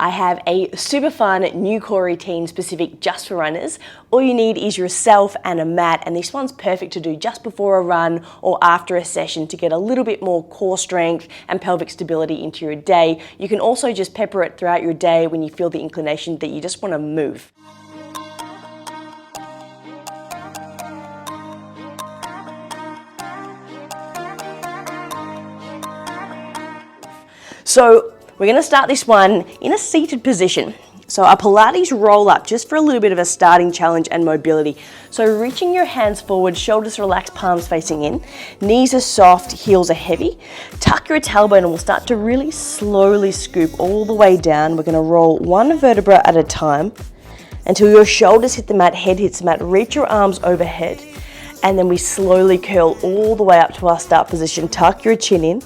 I have a super fun new core routine specific just for runners. All you need is yourself and a mat, and this one's perfect to do just before a run or after a session to get a little bit more core strength and pelvic stability into your day. You can also just pepper it throughout your day when you feel the inclination that you just want to move. So we're going to start this one in a seated position. So a Pilates roll up, just for a little bit of a starting challenge and mobility. So reaching your hands forward, shoulders relaxed, palms facing in, knees are soft, heels are heavy. Tuck your tailbone and we'll start to really slowly scoop all the way down. We're going to roll one vertebra at a time until your shoulders hit the mat, head hits the mat. Reach your arms overhead. And then we slowly curl all the way up to our start position. Tuck your chin in,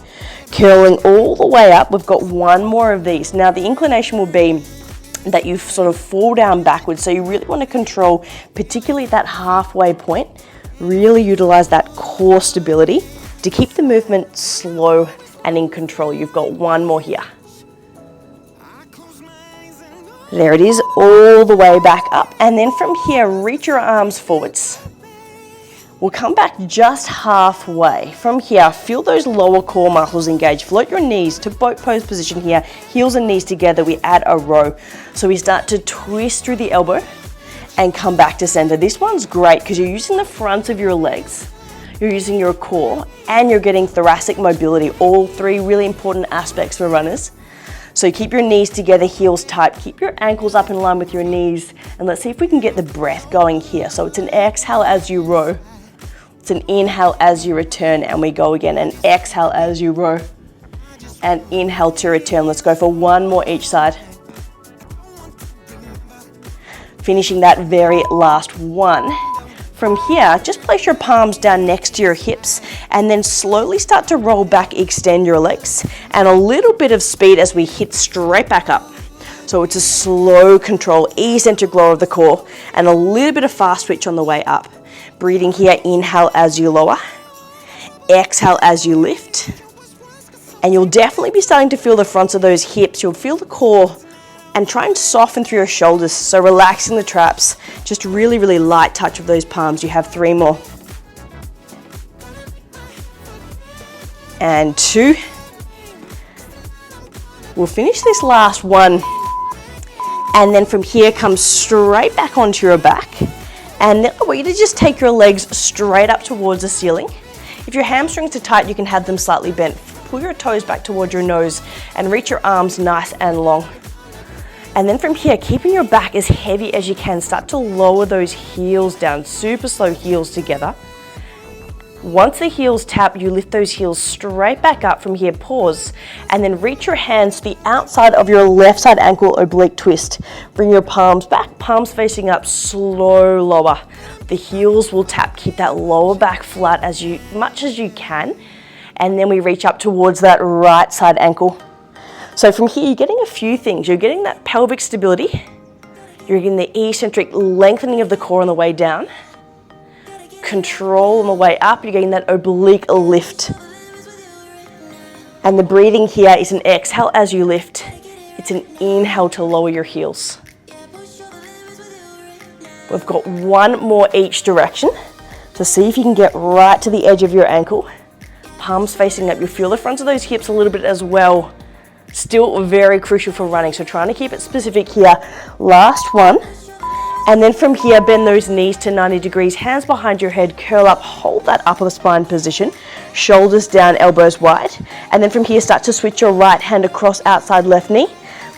curling all the way up. We've got one more of these. Now the inclination will be that you sort of fall down backwards. So you really want to control, particularly that halfway point, really utilize that core stability to keep the movement slow and in control. You've got one more here. There it is, all the way back up. And then from here, reach your arms forwards. We'll come back just halfway. From here, feel those lower core muscles engage. Float your knees to boat pose position here. Heels and knees together, we add a row. So we start to twist through the elbow and come back to center. This one's great because you're using the fronts of your legs, you're using your core, and you're getting thoracic mobility. All three really important aspects for runners. So keep your knees together, heels tight. Keep your ankles up in line with your knees. And let's see if we can get the breath going here. So it's an exhale as you row. It's an inhale as you return, and we go again. An exhale as you row, and inhale to return. Let's go for one more each side. Finishing that very last one. From here, just place your palms down next to your hips, and then slowly start to roll back, extend your legs, and a little bit of speed as we hit straight back up. So it's a slow control, ease into glow of the core, and a little bit of fast switch on the way up. Breathing here, inhale as you lower, exhale as you lift. And you'll definitely be starting to feel the fronts of those hips. You'll feel the core and try and soften through your shoulders. So relaxing the traps, just really, really light touch of those palms. You have three more. And two. We'll finish this last one. And then from here, come straight back onto your back. And then I want you to just take your legs straight up towards the ceiling. If your hamstrings are tight, you can have them slightly bent. Pull your toes back towards your nose and reach your arms nice and long. And then from here, keeping your back as heavy as you can, start to lower those heels down, super slow heels together. Once the heels tap, you lift those heels straight back up. From here, pause, and then reach your hands to the outside of your left side ankle, oblique twist. Bring your palms back, palms facing up, slow lower. The heels will tap, keep that lower back flat as much as you can. And then we reach up towards that right side ankle. So from here, you're getting a few things. You're getting that pelvic stability. You're getting the eccentric lengthening of the core on the way down. Control on the way up, you're getting that oblique lift. And the breathing here is an exhale as you lift. It's an inhale to lower your heels. We've got one more each direction. So see if you can get right to the edge of your ankle. Palms facing up. You feel the fronts of those hips a little bit as well. Still very crucial for running. So trying to keep it specific here. Last one. And then from here, bend those knees to 90 degrees, hands behind your head, curl up, hold that upper spine position, shoulders down, elbows wide. And then from here, start to switch your right hand across outside left knee,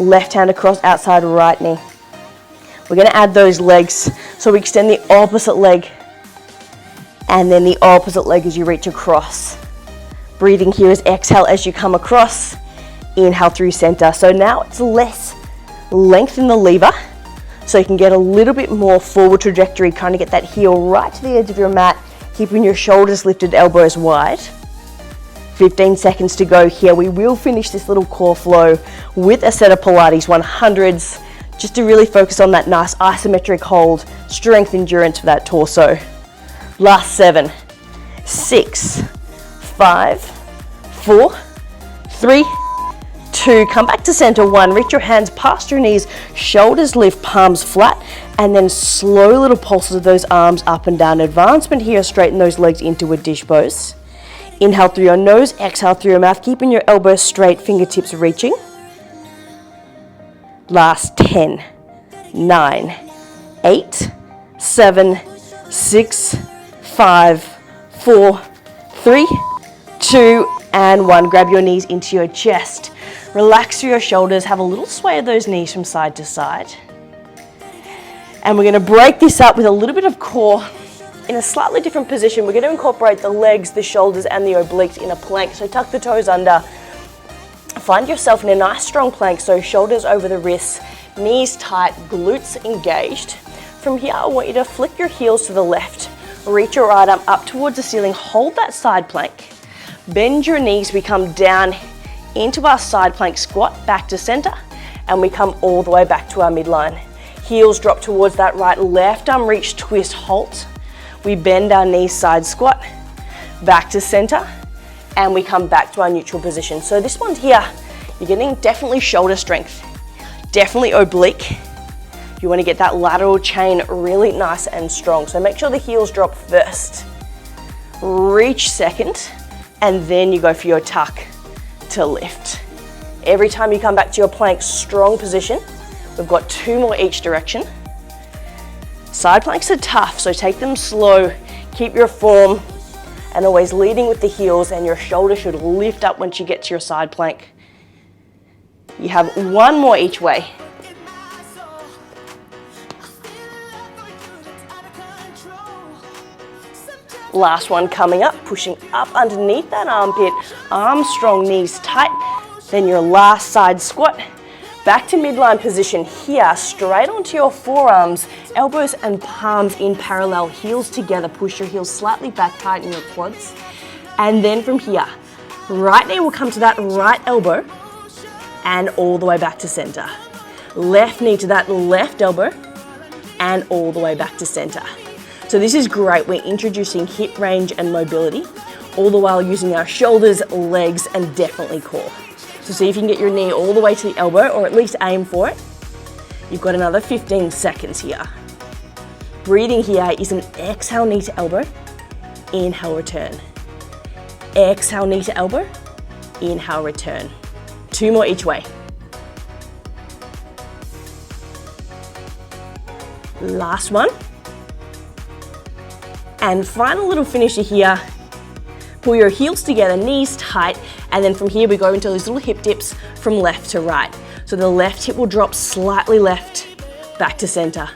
left hand across outside right knee. We're gonna add those legs. So we extend the opposite leg, and then the opposite leg as you reach across. Breathing here is exhale as you come across, inhale through center. So now it's less length in the lever, so you can get a little bit more forward trajectory, kind of get that heel right to the edge of your mat, keeping your shoulders lifted, elbows wide. 15 seconds to go here. We will finish this little core flow with a set of Pilates 100s, just to really focus on that nice isometric hold, strength, endurance for that torso. Last 7, 6, 5, 4, 3, 2, come back to center. 1, reach your hands past your knees, shoulders lift, palms flat, and then slow little pulses of those arms up and down. Advancement here, straighten those legs into a dish pose. Inhale through your nose, exhale through your mouth, keeping your elbows straight, fingertips reaching. Last 10, 9, 8, 7, 6, 5, 4, 3, 2, and 1. Grab your knees into your chest. Relax through your shoulders. Have a little sway of those knees from side to side. And we're going to break this up with a little bit of core in a slightly different position. We're going to incorporate the legs, the shoulders, and the obliques in a plank. So tuck the toes under. Find yourself in a nice strong plank. So shoulders over the wrists, knees tight, glutes engaged. From here, I want you to flick your heels to the left. Reach your right arm up towards the ceiling. Hold that side plank. Bend your knees. We come down into our side plank squat, back to center, and we come all the way back to our midline. Heels drop towards that right, left arm reach, twist, halt. We bend our knees, side squat, back to center, and we come back to our neutral position. So this one here, you're getting definitely shoulder strength, definitely oblique. You want to get that lateral chain really nice and strong. So make sure the heels drop first. Reach second, and then you go for your tuck to lift. Every time you come back to your plank, strong position. We've got 2 more each direction. Side planks are tough, so take them slow. Keep your form, and always leading with the heels, and your shoulder should lift up once you get to your side plank. You have 1 more each way. Last one coming up, pushing up underneath that armpit, arms strong, knees tight. Then your last side squat. Back to midline position here, straight onto your forearms, elbows and palms in parallel, heels together. Push your heels slightly back, tighten your quads. And then from here, right knee will come to that right elbow and all the way back to center. Left knee to that left elbow and all the way back to center. So this is great. We're introducing hip range and mobility, all the while using our shoulders, legs, and definitely core. So see if you can get your knee all the way to the elbow, or at least aim for it. You've got another 15 seconds here. Breathing here is an exhale, knee to elbow, inhale, return. Exhale, knee to elbow, inhale, return. 2 more each way. Last one. And final little finisher here. Pull your heels together, knees tight, and then from here we go into those little hip dips from left to right. So the left hip will drop slightly left, back to center.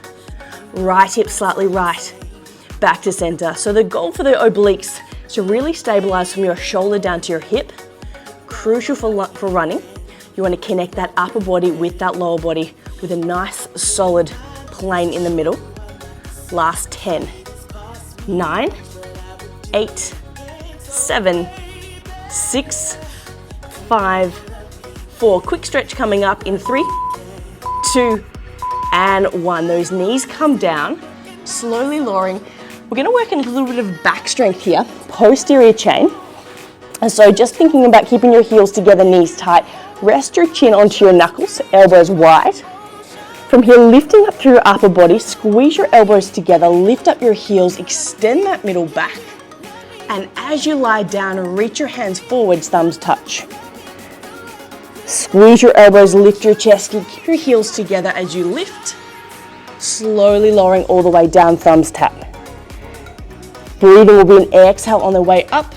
Right hip slightly right, back to center. So the goal for the obliques is to really stabilize from your shoulder down to your hip. Crucial for running. You want to connect that upper body with that lower body with a nice solid plane in the middle. Last 10, 9, 8, 7, 6, 5, 4. Quick stretch coming up in 3, 2, and 1. Those knees come down, slowly lowering. We're going to work in a little bit of back strength here, posterior chain. And so just thinking about keeping your heels together, knees tight, rest your chin onto your knuckles, elbows wide. From here, lifting up through your upper body, squeeze your elbows together, lift up your heels, extend that middle back. And as you lie down, reach your hands forwards, thumbs touch. Squeeze your elbows, lift your chest, keep your heels together as you lift. Slowly lowering all the way down, thumbs tap. Breathing will be an exhale on the way up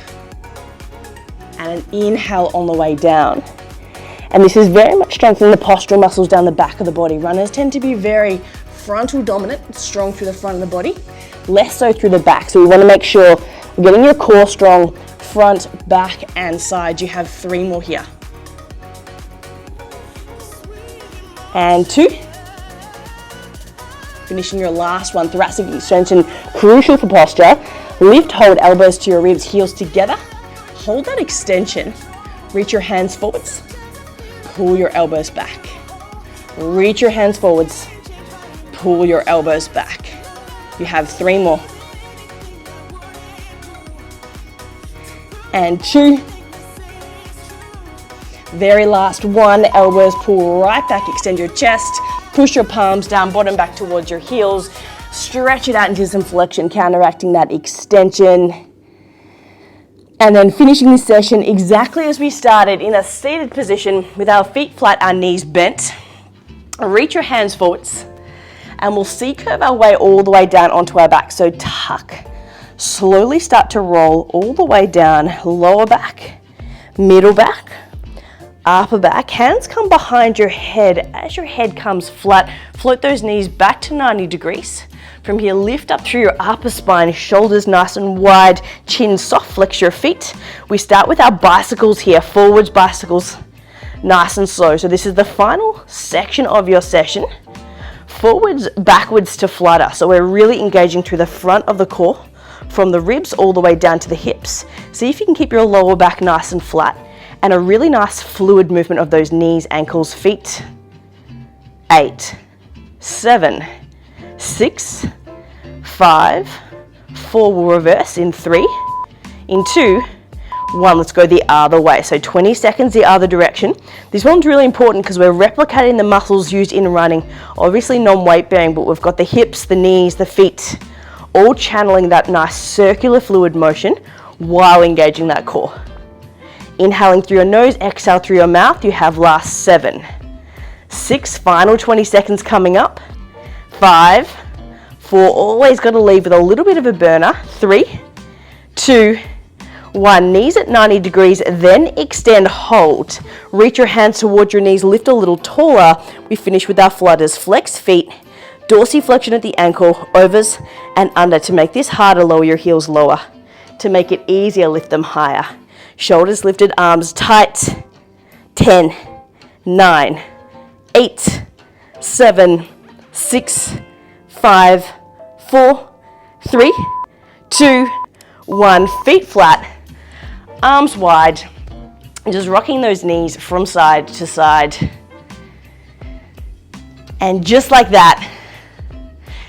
and an inhale on the way down. And this is very much strengthening the postural muscles down the back of the body. Runners tend to be very frontal dominant, strong through the front of the body, less so through the back. So we want to make sure we're getting your core strong, front, back, and side. You have 3 more here. And 2. Finishing your last one, thoracic extension, crucial for posture. Lift, hold, elbows to your ribs, heels together. Hold that extension. Reach your hands forwards. Pull your elbows back. Reach your hands forwards. Pull your elbows back. You have 3 more. And 2. Very last one, elbows pull right back, extend your chest, push your palms down, bottom back towards your heels, stretch it out into some flexion, counteracting that extension. And then finishing this session exactly as we started, in a seated position with our feet flat, our knees bent. Reach your hands forwards and we'll C-curve our way all the way down onto our back. So tuck, slowly start to roll all the way down, lower back, middle back, upper back. Hands come behind your head. As your head comes flat, float those knees back to 90 degrees. From here, lift up through your upper spine, shoulders nice and wide, chin soft, flex your feet. We start with our bicycles here, forwards bicycles, nice and slow. So this is the final section of your session. Forwards, backwards to flutter. So we're really engaging through the front of the core, from the ribs all the way down to the hips. See if you can keep your lower back nice and flat, and a really nice fluid movement of those knees, ankles, feet. 8, 7, 6, 5, 4, we'll reverse in 3, in 2, 1, let's go the other way. So 20 seconds the other direction. This one's really important because we're replicating the muscles used in running, obviously non-weight bearing, but we've got the hips, the knees, the feet, all channeling that nice circular fluid motion while engaging that core. Inhaling through your nose, exhale through your mouth. You have last 7, 6, final 20 seconds coming up. 5, 4, always got to leave with a little bit of a burner. 3, 2, 1, knees at 90 degrees, then extend, hold. Reach your hands towards your knees, lift a little taller. We finish with our flutters. Flex feet, dorsiflexion at the ankle, overs and under. To make this harder, lower your heels lower. To make it easier, lift them higher. Shoulders lifted, arms tight. 10, 9, 8, 7, 6, 5, 4, 3, 2, 1. Feet flat, arms wide, and just rocking those knees from side to side. And just like that,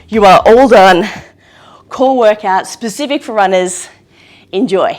you are all done. Core workout specific for runners. Enjoy.